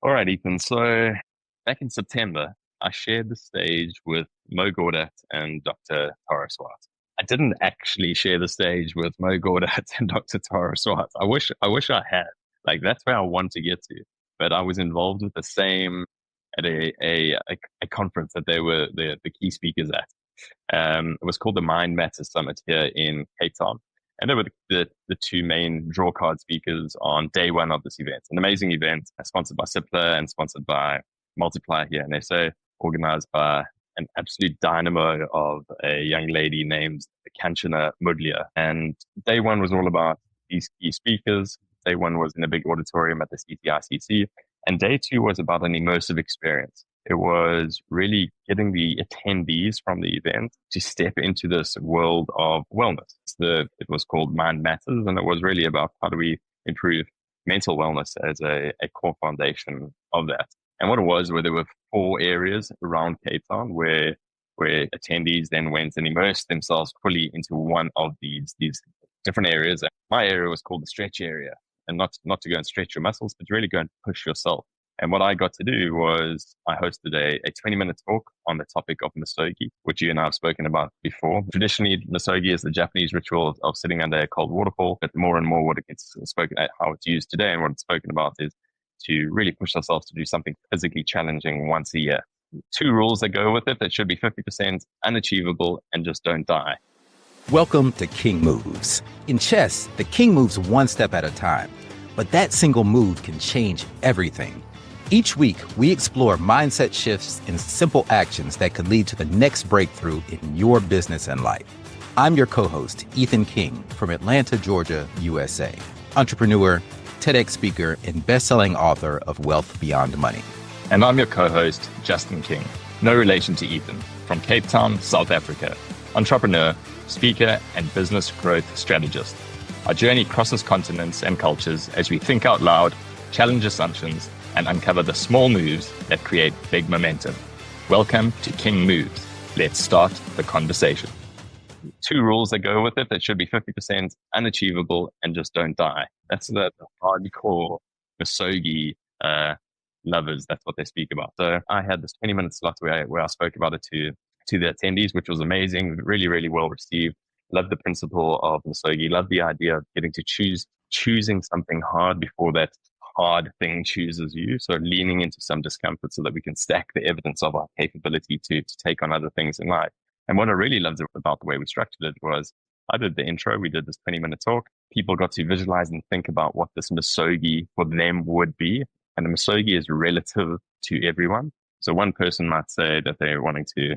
All right, Ethan. So back in September, I shared the stage with Mo Gaudat and Dr. Tara Swart. I didn't actually share the stage with Mo Gaudat and Dr. Tara Swart. I wish I had. Like that's where I want to get to. But I was involved with the same at a conference that they were the key speakers at. It was called the Mind Matter Summit here in Cape Town. And they were the two main draw card speakers on day one of this event. An amazing event sponsored by Cipla and sponsored by Multiply here in SA, organized by an absolute dynamo of a young lady named Kanchana Mudlia. And day one was all about these key speakers. Day one was in a big auditorium at the CTICC. And day two was about an immersive experience. It was really getting the attendees from the event to step into this world of wellness. It was called Mind Matters, and it was really about how do we improve mental wellness as a core foundation of that. And what it was, where there were four areas around Cape Town where attendees then went and immersed themselves fully into one of these different areas. My area was called the stretch area, and not to go and stretch your muscles, but to really go and push yourself. And what I got to do was I hosted a 20-minute talk on the topic of misogi, which you and I have spoken about before. Traditionally, misogi is the Japanese ritual of sitting under a cold waterfall, but more and more what it gets spoken at, how it's used today and what it's spoken about is to really push ourselves to do something physically challenging once a year. Two rules that go with it that should be 50% unachievable and just don't die. Welcome to King Moves. In chess, the king moves one step at a time, but that single move can change everything. Each week, we explore mindset shifts and simple actions that could lead to the next breakthrough in your business and life. I'm your co-host, Ethan King, from Atlanta, Georgia, USA. Entrepreneur, TEDx speaker, and best-selling author of Wealth Beyond Money. And I'm your co-host, Justin King, no relation to Ethan, from Cape Town, South Africa. Entrepreneur, speaker, and business growth strategist. Our journey crosses continents and cultures as we think out loud, challenge assumptions, and uncover the small moves that create big momentum. Welcome to King Moves. Let's start the conversation. Two rules that go with it that should be 50% unachievable and just don't die. That's the hardcore misogi lovers. That's what they speak about. So I had this 20-minute slot where I spoke about it to the attendees, which was amazing, really, really well received. Loved the principle of misogi, loved the idea of getting to choosing something hard before that hard thing chooses you. So leaning into some discomfort so that we can stack the evidence of our capability to take on other things in life. And what I really loved about the way we structured it was I did the intro, we did this 20-minute talk. People got to visualize and think about what this misogi for them would be. And the misogi is relative to everyone. So one person might say that they're wanting to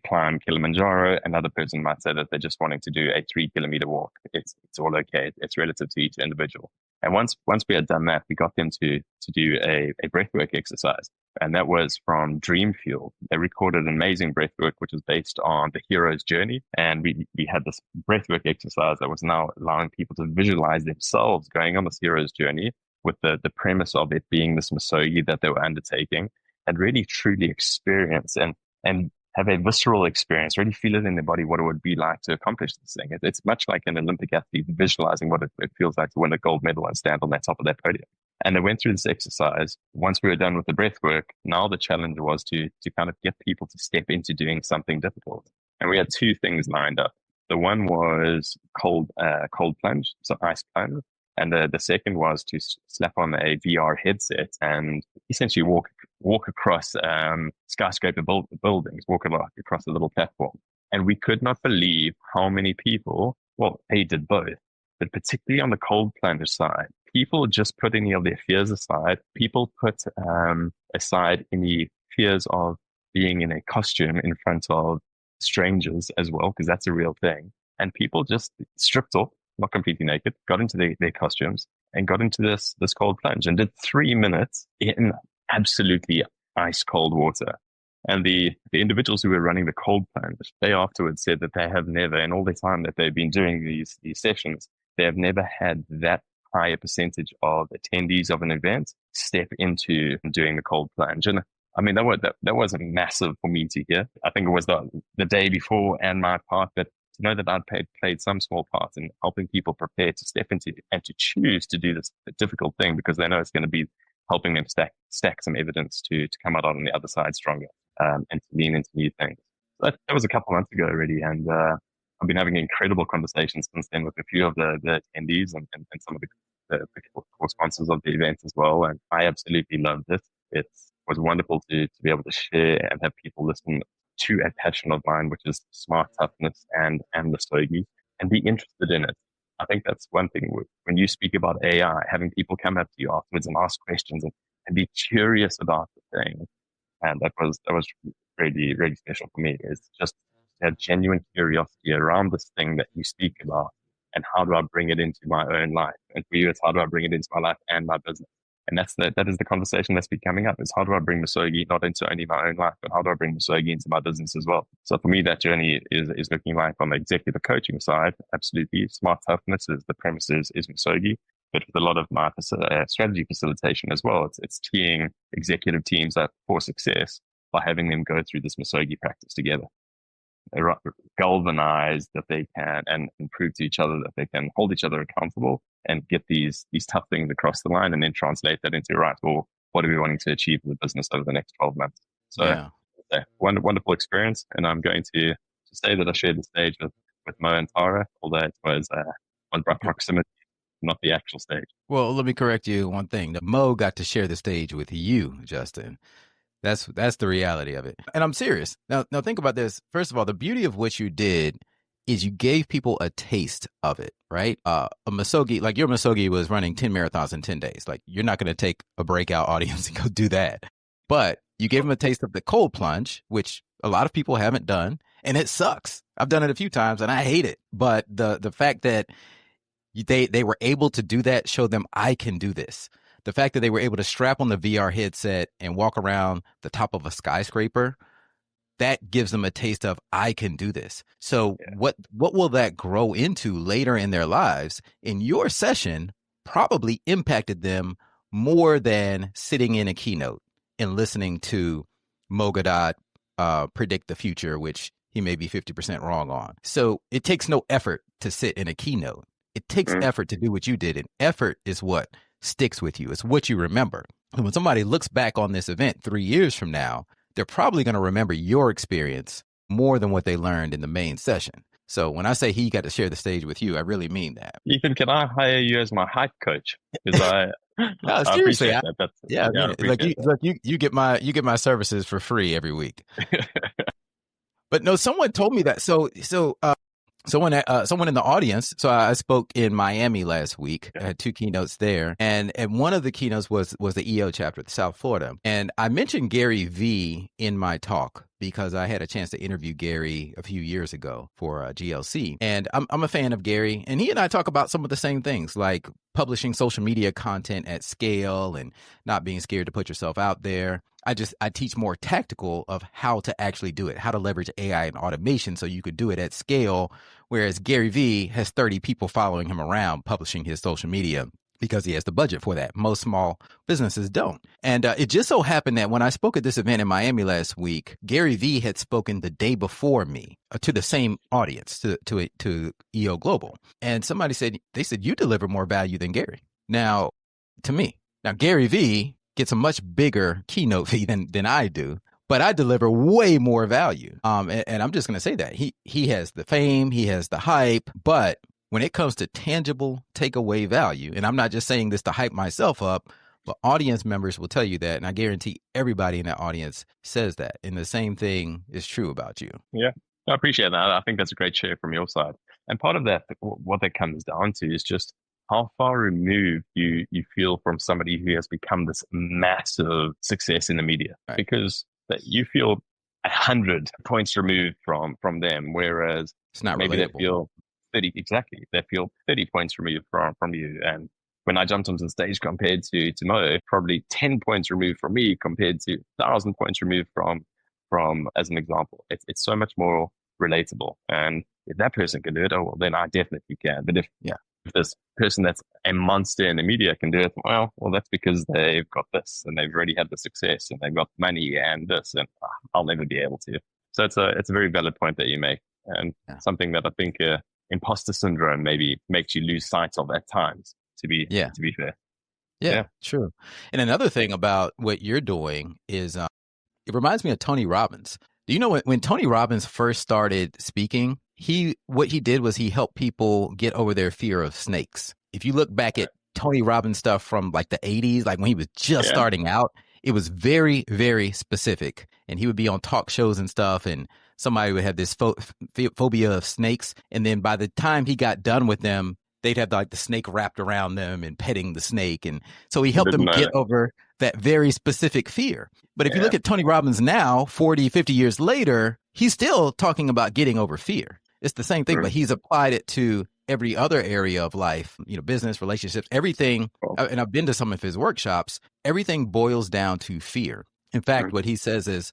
climb Kilimanjaro. Another person might say that they're just wanting to do a 3-kilometer walk. It's all okay. It's relative to each individual. And once we had done that, we got them to do a breathwork exercise. And that was from Dream Fuel. They recorded an amazing breathwork, which was based on the hero's journey. And we had this breathwork exercise that was now allowing people to visualize themselves going on this hero's journey with the premise of it being this misogi that they were undertaking and really truly experience and have a visceral experience, really feel it in their body, what it would be like to accomplish this thing. It's much like an Olympic athlete visualizing what it feels like to win a gold medal and stand on that top of that podium. And they went through this exercise. Once we were done with the breath work, now the challenge was to kind of get people to step into doing something difficult. And we had two things lined up. The one was cold plunge, so ice plunge. And the second was to slap on a VR headset and essentially walk across skyscraper buildings, walk across a little platform. And we could not believe how many people, well, they did both, but particularly on the cold plunge side, people just put any of their fears aside. People put aside any fears of being in a costume in front of strangers as well, because that's a real thing. And people just stripped off, not completely naked, got into their costumes and got into this cold plunge and did 3 minutes in absolutely ice cold water. And the individuals who were running the cold plunge, they afterwards said that they have never, in all the time that they've been doing these sessions, they have never had that higher percentage of attendees of an event step into doing the cold plunge. And I mean, that wasn't massive for me to hear. I think it was the day before and my part, but to know that I'd played some small part in helping people prepare to step into and to choose to do this difficult thing because they know it's going to be helping them stack some evidence to come out on the other side stronger, and to lean into new things. That was a couple months ago already, and I've been having incredible conversations since then with a few of the attendees and some of the core sponsors of the event as well. And I absolutely loved it. It was wonderful to be able to share and have people listen to a passion of mine, which is smart toughness and misogi, and be interested in it. I think that's one thing when you speak about AI, having people come up to you afterwards and ask questions and be curious about the thing. And that was really, really special for me. It's just a genuine curiosity around this thing that you speak about, and how do I bring it into my own life? And for you, it's how do I bring it into my life and my business? And that is the conversation that's been coming up, is how do I bring misogi not into only my own life, but how do I bring misogi into my business as well? So for me, that journey is looking like, on the executive coaching side, absolutely smart toughness is the premise is misogi, but with a lot of my strategy facilitation as well. It's teeing executive teams up for success by having them go through this misogi practice together. Galvanize that they can, and prove to each other that they can hold each other accountable and get these tough things across the line, and then translate that into, right, well, what are we wanting to achieve in the business over the next 12 months? So yeah, wonderful experience. And I'm going to say that I shared the stage with Mo and Tara, although it was on proximity, not the actual stage. Well, let me correct you one thing. Mo got to share the stage with you, Justin. That's the reality of it. And I'm serious. Now think about this. First of all, the beauty of what you did is you gave people a taste of it, right? A misogi, like your misogi was running 10 marathons in 10 days. Like, you're not going to take a breakout audience and go do that. But you gave them a taste of the cold plunge, which a lot of people haven't done, and it sucks. I've done it a few times and I hate it. But the fact that they were able to do that showed them, I can do this. The fact that they were able to strap on the VR headset and walk around the top of a skyscraper, that gives them a taste of, I can do this. So what will that grow into later in their lives? In your session, probably impacted them more than sitting in a keynote and listening to Mogadot predict the future, which he may be 50% wrong on. So it takes no effort to sit in a keynote. It takes effort to do what you did, and effort is what sticks with you. It's what you remember. And when somebody looks back on this event 3 years from now, they're probably going to remember your experience more than what they learned in the main session. So when I say he got to share the stage with you, I really mean that. Ethan, can I hire you as my hype coach? Because no, seriously, I appreciate that. You get my services for free every week. But no, someone told me that. Someone in the audience. So I spoke in Miami last week. I had 2 keynotes there, and one of the keynotes was the EO chapter of South Florida. And I mentioned Gary V in my talk because I had a chance to interview Gary a few years ago for GLC, and I'm a fan of Gary. And he and I talk about some of the same things, like publishing social media content at scale and not being scared to put yourself out there. I teach more tactical of how to actually do it, how to leverage AI and automation so you could do it at scale. Whereas Gary V has 30 people following him around publishing his social media because he has the budget for that. Most small businesses don't. And it just so happened that when I spoke at this event in Miami last week, Gary V had spoken the day before me to the same audience, to EO Global. And somebody said, you deliver more value than Gary. Now, to me. Now, Gary V gets a much bigger keynote fee than I do, but I deliver way more value. And I'm just going to say that he has the fame, he has the hype, but when it comes to tangible takeaway value, and I'm not just saying this to hype myself up, but audience members will tell you that, and I guarantee everybody in that audience says that. And the same thing is true about you. Yeah, I appreciate that. I think that's a great share from your side. And part of that, what that comes down to is just how far removed you feel from somebody who has become this massive success in the media, right? Because that you feel 100 points removed from them, whereas it's not maybe relatable. They feel 30 exactly. They feel 30 points removed from you. And when I jumped onto the stage compared to Mo, probably 10 points removed from me compared to 1,000 points removed from as an example. It's so much more relatable. And if that person can do it, oh well, then I definitely can. But if this person that's a monster in the media can do it, well, that's because they've got this and they've already had the success and they've got money and this, and I'll never be able to. So it's a very valid point that you make, and something that I think imposter syndrome maybe makes you lose sight of at times. To be fair. Yeah, true. And another thing about what you're doing is it reminds me of Tony Robbins. Do you know when Tony Robbins first started speaking, what he did was he helped people get over their fear of snakes. If you look back at Tony Robbins stuff from like the 80s, like when he was just starting out, it was very, very specific. And he would be on talk shows and stuff, and somebody would have this phobia of snakes. And then by the time he got done with them, they'd have like the snake wrapped around them and petting the snake. And so he helped them get over that very specific fear. But if you look at Tony Robbins now, 40, 50 years later, he's still talking about getting over fear. It's the same thing, but he's applied it to every other area of life, business, relationships, everything. And I've been to some of his workshops. Everything boils down to fear. In fact, what he says is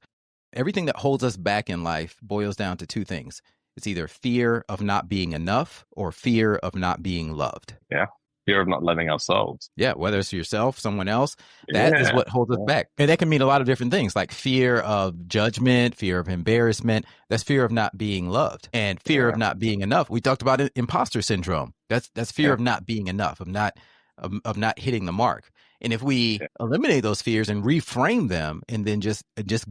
everything that holds us back in life boils down to two things. It's either fear of not being enough or fear of not being loved. Yeah. Fear of not loving ourselves. Yeah. Whether it's yourself, someone else, that is what holds us back. And that can mean a lot of different things, like fear of judgment, fear of embarrassment. That's fear of not being loved, and fear of not being enough. We talked about imposter syndrome. That's fear of not being enough, of not hitting the mark. And if we eliminate those fears and reframe them and then just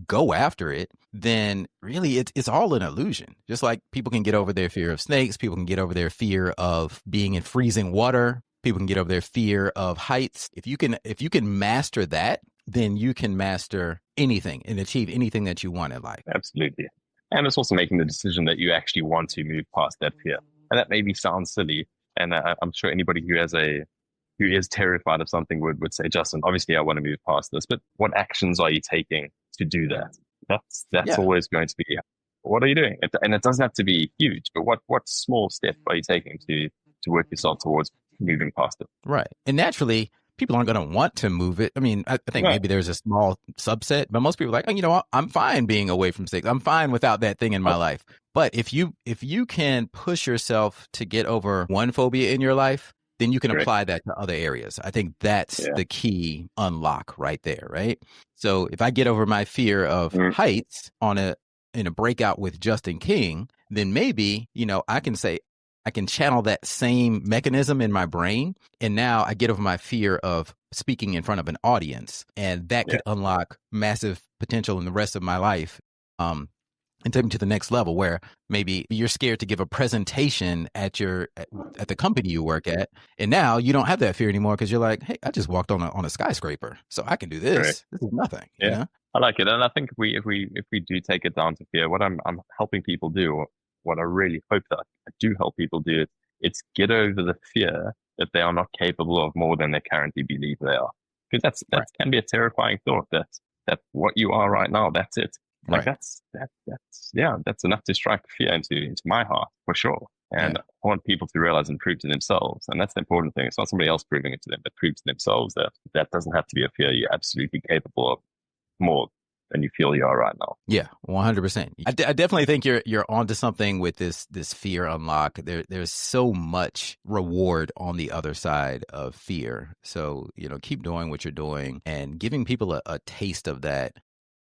go after it, then really it's all an illusion. Just like people can get over their fear of snakes, people can get over their fear of being in freezing water, people can get over their fear of heights. If you can master that, then you can master anything and achieve anything that you want in life. Absolutely. And it's also making the decision that you actually want to move past that fear. And that maybe sounds silly. And I'm sure anybody who is terrified of something would say, Justin, obviously I want to move past this, but what actions are you taking to do that? That's always going to be, what are you doing? And it doesn't have to be huge, but what small step are you taking to work yourself towards moving past it? Right. And naturally, people aren't going to want to move it. I mean, I think maybe there's a small subset, but most people are like, oh, I'm fine being away from snakes. I'm fine without that thing in my life. But if you can push yourself to get over one phobia in your life, then you can apply that to other areas. I think that's the key unlock right there, right? So if I get over my fear of heights in a breakout with Justin King, then maybe, I can channel that same mechanism in my brain. And now I get over my fear of speaking in front of an audience. And that could unlock massive potential in the rest of my life. And take me to the next level where maybe you're scared to give a presentation at the company you work at. And now you don't have that fear anymore because you're like, hey, I just walked on a skyscraper, so I can do this. Right. This is nothing. Yeah. I like it. And I think if we do take it down to fear, what I'm helping people do, or what I really hope that I do help people do, it's get over the fear that they are not capable of more than they currently believe they are. Because that can be a terrifying thought that what you are right now, that's it. Like that's enough to strike fear into my heart for sure. And I want people to realize and prove to themselves. And that's the important thing. It's not somebody else proving it to them, but prove to themselves that doesn't have to be a fear. You're absolutely capable of more than you feel you are right now. Yeah, 100%. I definitely think you're onto something with this fear unlock. There's so much reward on the other side of fear. So, keep doing what you're doing and giving people a taste of that.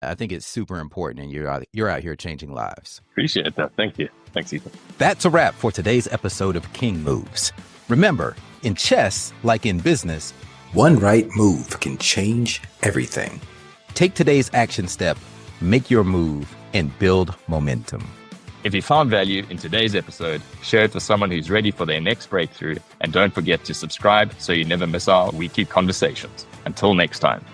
I think it's super important, and you're out here changing lives. Appreciate that. Thank you. Thanks, Ethan. That's a wrap for today's episode of King Moves. Remember, in chess, like in business, one right move can change everything. Take today's action step, make your move, and build momentum. If you found value in today's episode, share it with someone who's ready for their next breakthrough, and don't forget to subscribe so you never miss our weekly conversations. Until next time.